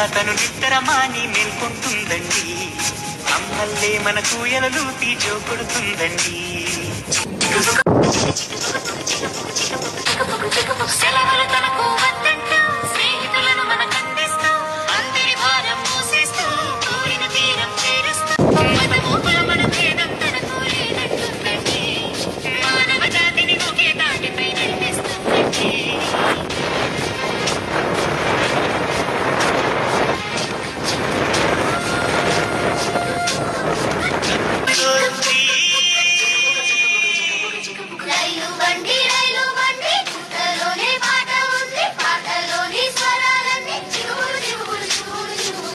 తను నిద్ర మాని మేల్కొంటుందండి. అమ్మల్లే మనకు ఎలలు తీజో కొడుతుందండి. సెలవులు తనకు